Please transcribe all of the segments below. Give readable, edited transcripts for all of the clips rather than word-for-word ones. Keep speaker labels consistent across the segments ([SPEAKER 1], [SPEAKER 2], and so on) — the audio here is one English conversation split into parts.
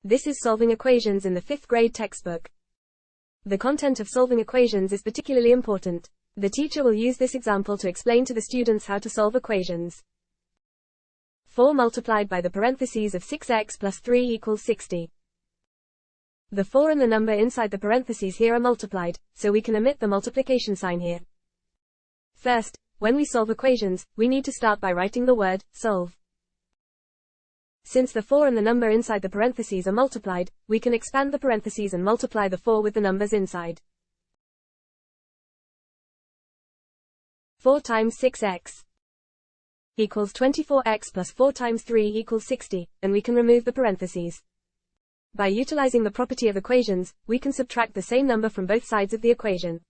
[SPEAKER 1] This is solving equations in the 5th grade textbook. The content of solving equations is particularly important. The teacher will use this example to explain to the students how to solve equations. 4 multiplied by the parentheses of 6x plus 3 equals 60. The 4 and the number inside the parentheses here are multiplied, so we can omit the multiplication sign here. First, when we solve equations, we need to start by writing the word solve. Since the 4 and the number inside the parentheses are multiplied, we can expand the parentheses and multiply the 4 with the numbers inside. 4 times 6x equals 24x plus 4 times 3 equals 60, and we can remove the parentheses. By utilizing the property of equations, we can subtract the same number from both sides of the equation.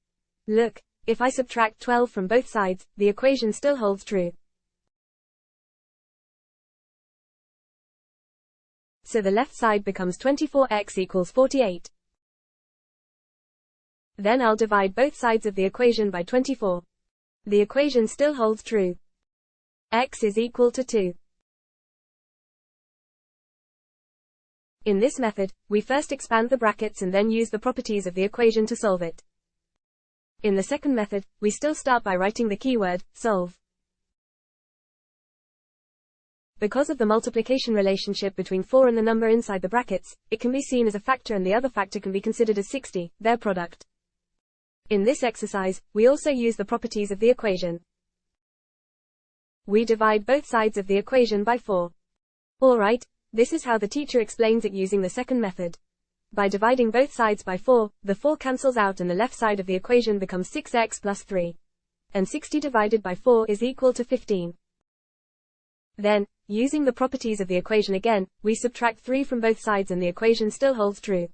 [SPEAKER 1] Look, if I subtract 12 from both sides, the equation still holds true. So the left side becomes 24x equals 48. Then I'll divide both sides of the equation by 24. The equation still holds true. X is equal to 2. In this method, we first expand the brackets and then use the properties of the equation to solve it. In the second method, we still start by writing the keyword, solve. Because of the multiplication relationship between 4 and the number inside the brackets, it can be seen as a factor and the other factor can be considered as 60, their product. In this exercise, we also use the properties of the equation. We divide both sides of the equation by 4. Alright, this is how the teacher explains it using the second method. By dividing both sides by 4, the 4 cancels out and the left side of the equation becomes 6x plus 3. And 60 divided by 4 is equal to 15. Then, using the properties of the equation again, we subtract 3 from both sides and the equation still holds true.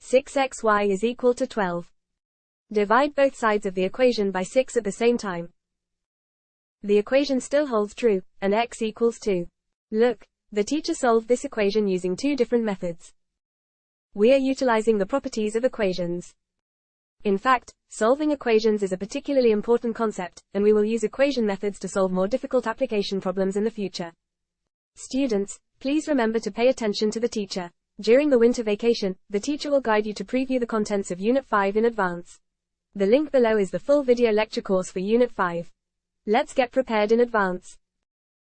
[SPEAKER 1] 6xy is equal to 12. Divide both sides of the equation by 6 at the same time. The equation still holds true, and x equals 2. Look, the teacher solved this equation using 2 different methods. We are utilizing the properties of equations. In fact, solving equations is a particularly important concept, and we will use equation methods to solve more difficult application problems in the future. Students, please remember to pay attention to the teacher. During the winter vacation, the teacher will guide you to preview the contents of Unit 5 in advance. The link below is the full video lecture course for Unit 5. Let's get prepared in advance.